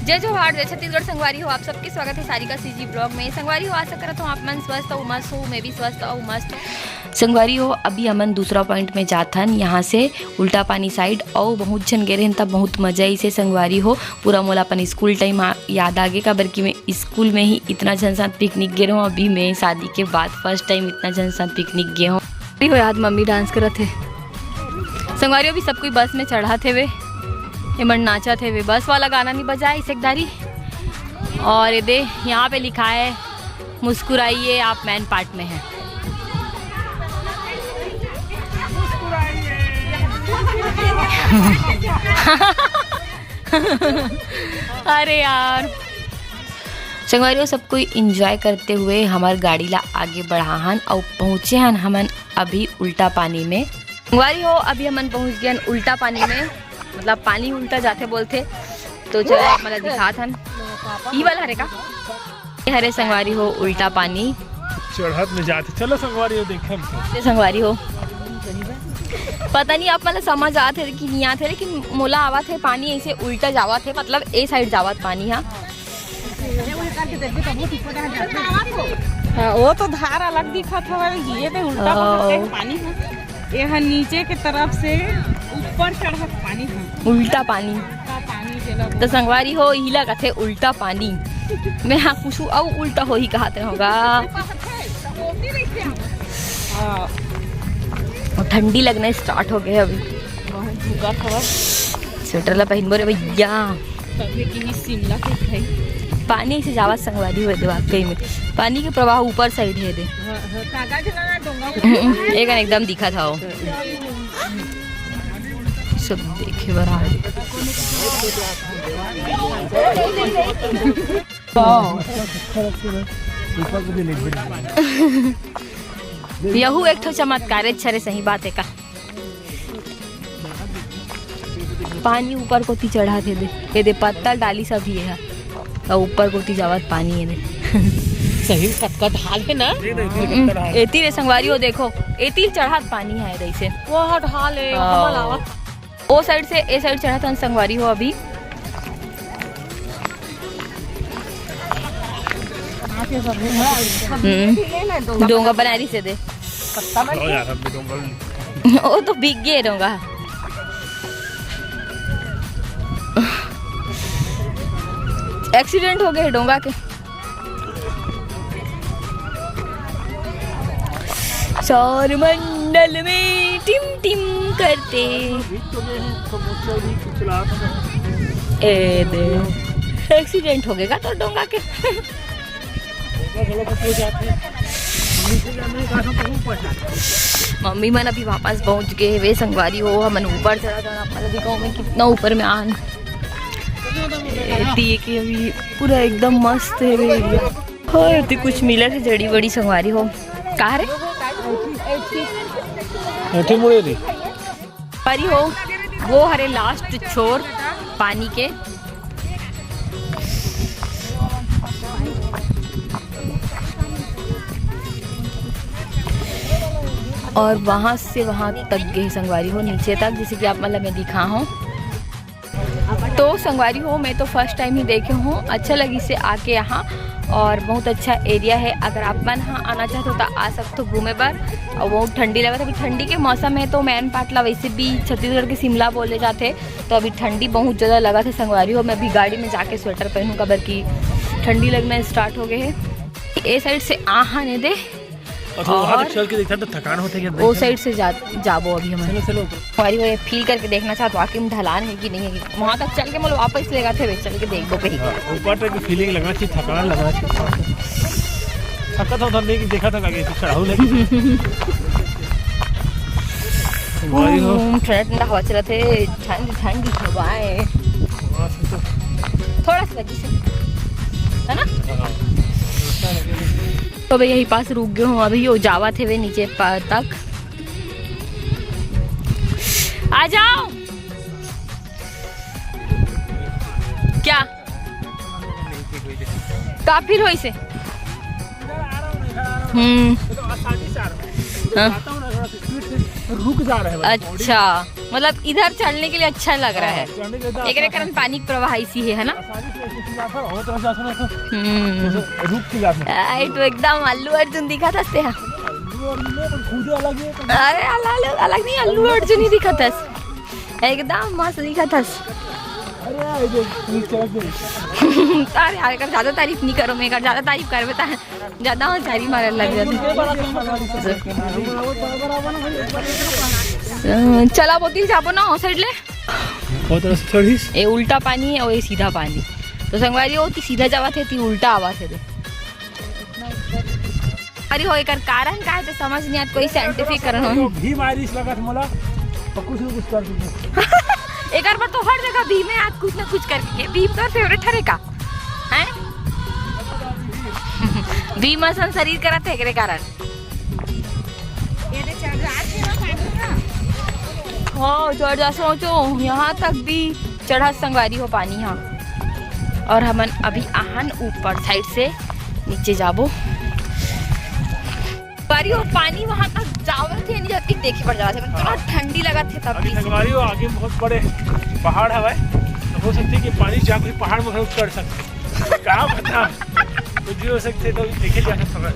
जय जोहार, जय छत्तीसगढ़। संगवारी हो, आप सबके स्वागत है सारिका सीजी ब्लॉग में। संगवारी हो, आशा करता हूँ आप मन स्वस्थ हो, मस्त हो, मैं भी स्वस्थ और मस्त। संगवारी हो, अभी अमन दूसरा पॉइंट में जाथन यहाँ से उल्टा पानी साइड और बहुत जन गे रहे तब बहुत मजा ही से। संगवारी हो, पूरा मोला अपन स्कूल टाइम याद आ गए काबर कि मैं स्कूल में ही इतना जन साथ पिकनिक गे रहा हूँ। अभी मैं शादी के बाद फर्स्ट टाइम इतना जन साथ पिकनिक गए हूँ। हो याद मम्मी डांस करत थे। संगवारी हो, भी सब कोई बस में चढ़ा थे वे मन नाचा थे वे। बस वाला गाना नहीं बजा है इसेकदारी। और ये दे यहाँ पे लिखा है मुस्कुराइए आप मैन पार्ट में हैं। अरे यार संगवारी हो, सब कोई इंजॉय करते हुए हमार गाड़ी ला आगे बढ़ा हन और पहुँचे हन हमन अभी उल्टा पानी में। संगवारी हो, अभी हमन पहुँच गए उल्टा पानी में, मतलब पानी उल्टा जाते बोलते तो चलो मतलब दिखात हन ई वाला हरे का हरे। संगवारी हो, उल्टा पानी चढ़त में जाते। चलो संगवारी हो, देखे संगवारी हो, पता नहीं आप मतलब समझ आते कि नहीं आते, लेकिन मोला आवत है पानी ऐसे उल्टा जावत है, मतलब ए साइड जावत पानी। हाँ वो तो धार अलग दिखत है, ये तो उल्टा पानी है। ये नीचे के तरफ से ऊपर चढ़त पानी है, उल्टा पानी। तो संगवारी हो, हिला कथे उल्टा पानी मैं हाँ कुछ और उल्टा हो ही कहते होगा। और ठंडी लगना स्टार्ट हो गए अभी। स्वेटर ला पहन बोरे भैया। शिमला के पानी से जावा संगवारी हुए दे वाकई में पानी के प्रवाह ऊपर साइड है दे। एक एकदम दिखा था वो सब देखे बरा। यहू एक ठो चमत्कार छरे, सही बात है का। पानी ऊपर को ती चढ़ा थे दे, ये दे पत्ता डाली सब ही है और ऊपर को ती जावत पानी है दे। सही कटका ढाल है ना, एती रे संगवारी हो, देखो एती चढ़ात पानी है जैसे वो ढाल है ओ साइड से ए साइड चढ़ा था संगवारी हो। अभी डोंगा बनारी से दे ओ तो बिक गए डोंगा। एक्सीडेंट हो गए डोंगा के। सौर मंडल में टिम टिम करते ए दे एक्सीडेंट हो गएगा तो डोंगा के। मम्मी मन अभी वापस पहुंच गए वे। संगवारी हो, हमन ऊपर चढ़ा था, दिखाओ में कितना ऊपर में आन कि अभी पूरा एकदम मस्त है एरिया। और कुछ मिला थे जड़ी बड़ी संगवारी हो कहा रे संगवारी हो। वो हरे लास्ट छोर पानी के और वहाँ से वहाँ तक गए संगवारी हो, नीचे तक, जैसे कि आप मतलब मैं दिखा हूँ। तो संगवारी हो, मैं तो फर्स्ट टाइम ही देखे हूँ, अच्छा लगी से आके यहाँ। और बहुत अच्छा एरिया है, अगर आप मन यहाँ आना चाहते हो तो आ सकते हो घूमे पर। और बहुत ठंडी लगा था, अभी ठंडी के मौसम है तो मैन पाटला वैसे भी छत्तीसगढ़ के शिमला बोले जाते, तो अभी ठंडी बहुत ज़्यादा लगा था संगवारी हो। मैं अभी गाड़ी में जाके स्वेटर पहनूँ कबर की ठंडी लगना स्टार्ट हो गए है। ए साइड से आहा ने दे और चल के देखता तो थकान होते है। वो साइड से जाबो अभी हम। संगवारी हो, फील करके देखना चाहते वाकई में ढलान है कि नहीं है। वहाँ तक चल के मतलब वापस लेगा थे, चल के देखो कहीं ऊपर तक फीलिंग लगना चाहिए, थकान लगना चाहिए। थका था उधर नहीं देखा था आगे चढ़ाऊ लेके। ठंडा ठंडा हवा चला थे, ठंडी ठंडी हवाएं थोड़ा सा लगी से है ना। तो भाई यही पास रुक गए हूँ अभी। वो जावा थे वे नीचे तक। आ जाओ क्या तो फिर हो इसे रुक जा रहे हैं। अच्छा मतलब इधर चढ़ने के लिए अच्छा लग रहा है। चढ़ने के बाद एक कारण पानी के प्रवाह इसी है ना। आसानी से ऐसे जाता है, और तरह से आसानी से रुक के जाता है। तो एकदम अल्लू अर्जुन दिखा था से। खुद अलग है तो अरे अलग अलग नहीं, अल्लू अर्जुन ही दिखा था, एकदम मस्त दिखा था। अरे ये देख नीचे चढ़ गई। अरे यार कर ज्यादा तारीफ नहीं करो, मैं कर ज्यादा तारीफ कर बेटा ज्यादा होशियारी मारे लग जाती। चला बोती जाबो ना ओ साइड ले। बहुत तरह से थोड़ी ये उल्टा पानी है और ये सीधा पानी। तो संगवारी होती सीधा जावा थे ती उल्टा आवा थे। अरे हो एकर कारण का है तो समझ नहीं आता, कोई साइंटिफिक कारण हो। भी मारिस लगा मला तो कुछ न कुछ कर दूंगा। एक बार तो हर जगह भीम में आज कुछ ना कुछ करके भीम तो फेवरेट है का हैं। भीम असन शरीर करा थे एकरे कारण। हाँ चढ़ जा सोचो यहाँ तक भी चढ़ा संगवारी हो पानी यहाँ। और हमन अभी आहन ऊपर साइड से नीचे जाबो बारी हो पानी वहाँ तक जावर थे नहीं जाती देखे पड़ जाते थोड़ा ठंडी लगा थे तब भी। संगवारी हो आगे बहुत बड़े पहाड़ हवा तो हो सकती है कि पानी जाकर पहाड़ में उतर सकते कहाँ पता कुछ भी हो सकते तो देखे जा सकता नहीं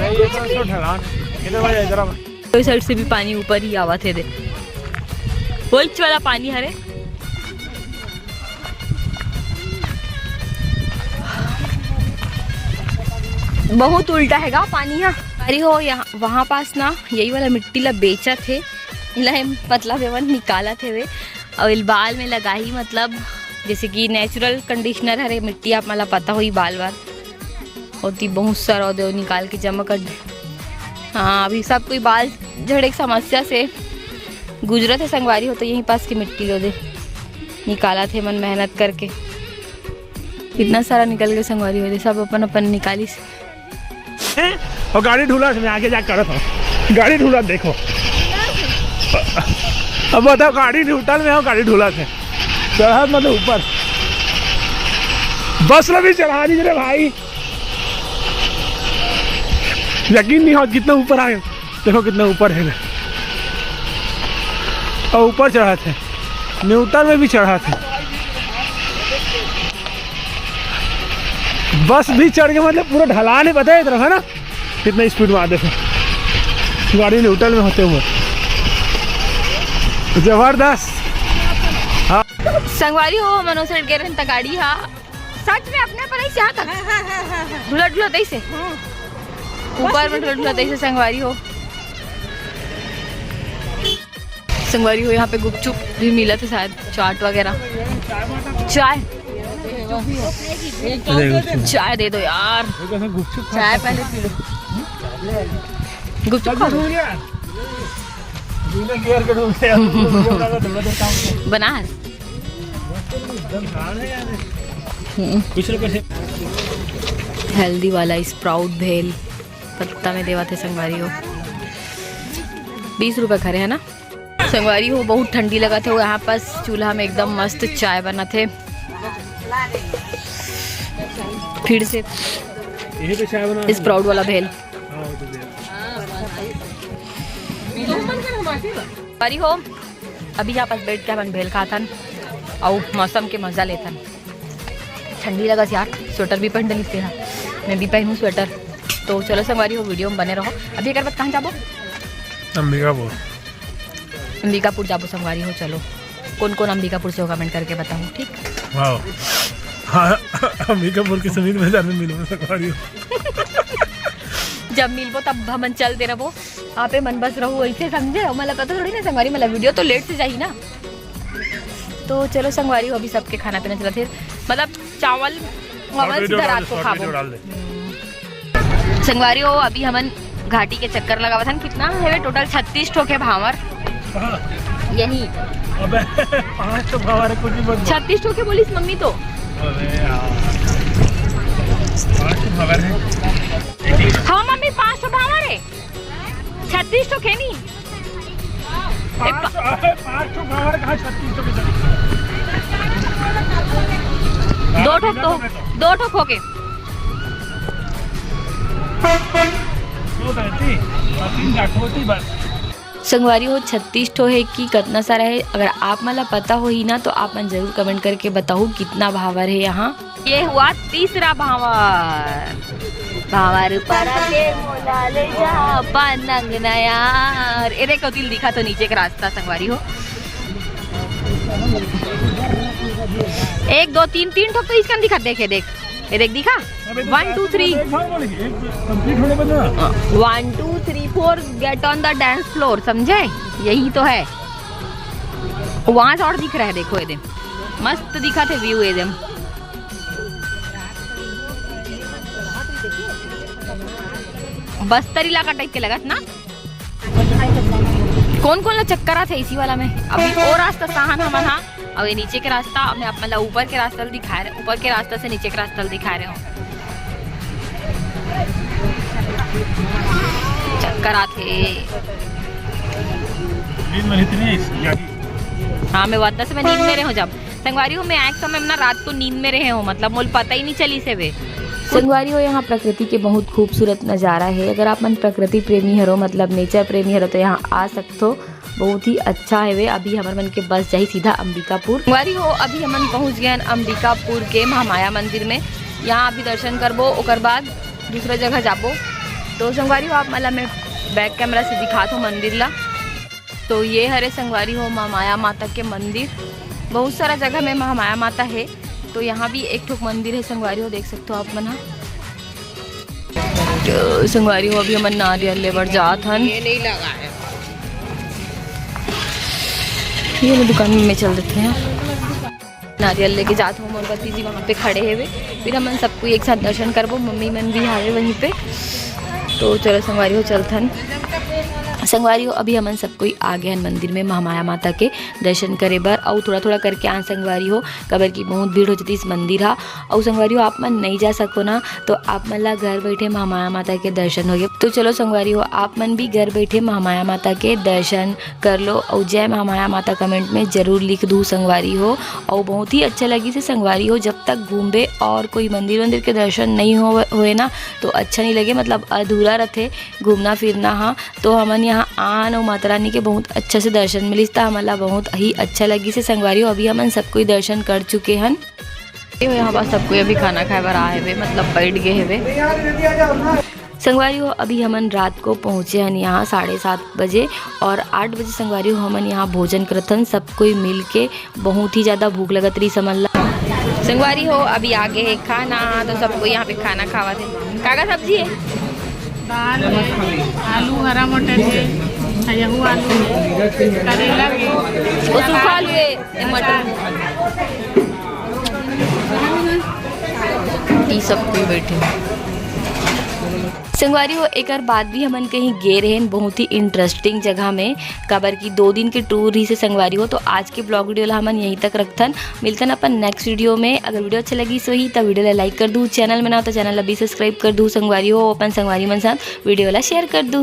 ये तो ढलान इधर भाई जरा कोई साइड से भी पानी ऊपर ही आवा थे दे वही वाला पानी हरे। बहुत उल्टा हैगा पानी यहाँ। अरे हो यहाँ वहाँ पास ना यही वाला मिट्टी ला बेचा थे मतलब एवं निकाला थे वे और इस बाल में लगा ही मतलब जैसे कि नेचुरल कंडीशनर हरे मिट्टी आप मला पता हुई बाल बाल होती बहुत सारा दे निकाल के जमा कर। हाँ अभी सब कोई बाल झड़े की समस्या से गुजरत है संगवारी हो तो यहीं पास की मिट्टी लो दे निकाला थे मन मेहनत करके इतना सारा निकल के संगवारी हो दे सब अपन अपन निकाली और गाड़ी ढूला मैं आगे जा कर गाड़ी ढूला देखो अब बताओ गाड़ी ढूटल में हो गाड़ी ढूला थे चढ़ा मतलब ऊपर बस में भी चढ़ा दी रे भाई यकीन नहीं हो कितना ऊपर आए देखो कितना ऊपर है और ऊपर चढ़ा थे न्यूटन में भी चढ़ा थे बस भी चढ़ के मतलब पूरा ढलान है पता है तरफ है ना कितना स्पीड में आते थे गाड़ी न्यूट्रल में होते हुए जबरदस्त। हाँ संगवारी हो मनो साइड के रहता गाड़ी हाँ सच में अपने पर ऐसे आता ढूला ढूला तैसे ऊपर में ढूला ढूला तैसे संगवारी हो। संगवारी हो यहाँ पे गुपचुप भी मिला था शायद चाट वगैरह चाय चाय दे दो यार चाय पहले पी लो गुपचुप खा लो बना हेल्दी वाला स्प्राउट भेल पत्ता में देवा थे संगवारी हो 20 रुपए खरे है ना। संगवारी हो बहुत ठंडी लगा थे वो यहाँ पास चूल्हा में एकदम मस्त चाय बना थे फिर से स्प्राउट वाला भेल संगवारी हो अभी यहाँ पास बैठ के अपन भेल खातन और मौसम के मजा लेतन ठंडी लगा यार स्वेटर भी पहन लेते हैं मैं भी पहनूँ स्वेटर। तो चलो संगवारी हो वीडियो में बने रहो। अभी एक बात कहाँ जाबो अंबिकापुर जाबो संगवारी हो। चलो कौन कौन अंबिकापुर से हो कमेंट करके बताओ ठीक। हाँ अंबिकापुर के समीप बाजार में मिलो संगवारी जब मिलबो तब हम चलते रहो वहाँ पे मन बस रहो ऐसे समझे मतलब पता थोड़ी ना संगवारी मतलब वीडियो तो लेट से जाही ना। तो चलो संगवारी हो अभी सबके खाना पीना चला थे मतलब चावल सीधा रात को खाबो। संगवारी हो अभी हमन घाटी के चक्कर लगावा था कितना है टोटल 36 ठोके भावर यही 36 ठोके बोलीस मम्मी तो हाँ मम्मी 5 ठो भावर है 36 ठोके नहीं 5 ठो भावर कहाँ 36 ठो दो ठो खोके संगवारी हो 36 ठो है कि कितना सारा है, अगर आप मला पता हो ही ना तो आप मन जरूर कमेंट करके बताओ कितना भावर है यहाँ। ये हुआ तीसरा भावर। भावर पराले मोला ले जा पनंग ना यार। ये देखो दिल दिखा तो नीचे का रास्ता संगवारी हो। 1 2 3 3 ठो तो इसका दिखा, देखे देख, ये देख दिखा 1 2 3 1 2 3 4 get on the dance floor, समझे? यही तो है। वहां से और दिख रहा है, देखो एकदम मस्त दिखा थे व्यू एकदम। बस्तर इलाका टाइप के लगत ना। कौन कौन ला चक्कर थे इसी वाला में। अभी और रास्ता साहन हमन हा, अब ये नीचे के रास्ता अपने आप मतलब ऊपर के रास्ता दिखा रहे, ऊपर के रास्ता से नीचे के रास्ता दिखा रहे हो। चक्कर आते। हाँ मैं वादा से मैं नींद में रहे हूँ। जब संगवारी हो मैं एक समय ना रात को नींद में रहे हूँ, मतलब मुझे पता ही नहीं चली से वे। संगवारी हो यहाँ प्रकृति के बहुत खूबसूरत नज़ारा है। अगर आप मन प्रकृति प्रेमी हरो मतलब नेचर प्रेमी हरो तो यहाँ आ सकते हो, बहुत ही अच्छा है वे। अभी हमारे मन के बस जाही सीधा अंबिकापुर। संगवारी हो अभी हमन पहुँच गए अंबिकापुर के महामाया मंदिर में। यहाँ अभी दर्शन करबो, ओकर बाद दूसरा जगह जाबो। तो संगवारी हो आप मतलब मैं बैक कैमरा से दिखा दो मंदिर ला। तो ये हरे संगवारी हो महामाया माता के मंदिर। बहुत सारा जगह में महामाया माता है, तो यहाँ भी एक ठोक मंदिर है संगवारी हो, देख सकते हो आप मना। तो संगवारी हो अभी हमन नारियल लेवर जात हन। ये नहीं लगा है। ये ना दुकान में चल देते हैं, नारियल लेके जाते हो। मोमबत्ती जी वहाँ पे खड़े है वे। फिर हमन सबको एक साथ दर्शन करबो, मम्मी मन भी आए वहीं पे। तो चलो संगवारी हो चलते हैं। संगवारी हो अभी हमन सब कोई आ गए मंदिर में महामाया माता के दर्शन करे बर। और थोड़ा थोड़ा करके आ संगवारी हो, कबर की बहुत भीड़ हो जाती इस मंदिर हा। और संगवारी हो आप मन नहीं जा सको ना तो आप मन ला घर बैठे महामाया माता के दर्शन हो गए। तो चलो संगवारी हो आप मन भी घर बैठे महामाया माता के दर्शन कर लो। और जय महामाया माता कमेंट में जरूर लिख दूँ संगवारी हो। और बहुत ही अच्छा लगी से संगवारी हो, जब तक घूमे और कोई मंदिर के दर्शन नहीं होए ना तो अच्छा नहीं लगे, मतलब अधूरा रहते घूमना फिरना। हाँ तो हमन यहाँ आन और माता रानी के बहुत अच्छा से दर्शन मिलिस था, हमारा बहुत ही अच्छा लगी से संगवारी हो। अभी हमन सब कोई दर्शन कर चुके हैं। यहाँ पर सब कोई अभी खाना खाए बर आए हुए, मतलब बैठ गए हुए। संगवारी हो अभी हमन रात को पहुँचे हैं यहाँ 7:30 बजे, और 8 बजे संगवारी हो हमन यहाँ भोजन करथन सब कोई मिल के। बहुत ही ज़्यादा भूख लगत रही समझला। संगवारी हो अभी आगे है खाना, तो सबको यहाँ पे खाना खावा थे। काका सब्जी है, दाल है, आलू हरा मटर है, हयहू आलू है, करेला है, वो सूखा आलू है, मटर। ये सब कोई बैठे संगवारी हो। एक बाद भी हमन कहीं गे रहे हैं बहुत ही इंटरेस्टिंग जगह में, कबर की 2 दिन के टूर ही से संगवारी हो। तो आज के ब्लॉग वीडियो ला हमन यहीं तक रखथन, मिलतन अपन नेक्स्ट वीडियो में। अगर वीडियो अच्छा लगी सो ही तो वीडियो ला लाइक कर दूँ, चैनल में ना हो तो चैनल ला भी सब्सक्राइब कर दूँ संगवारी हो। अपन संगवारी मन साथ वीडियो ला शेयर कर दूँ।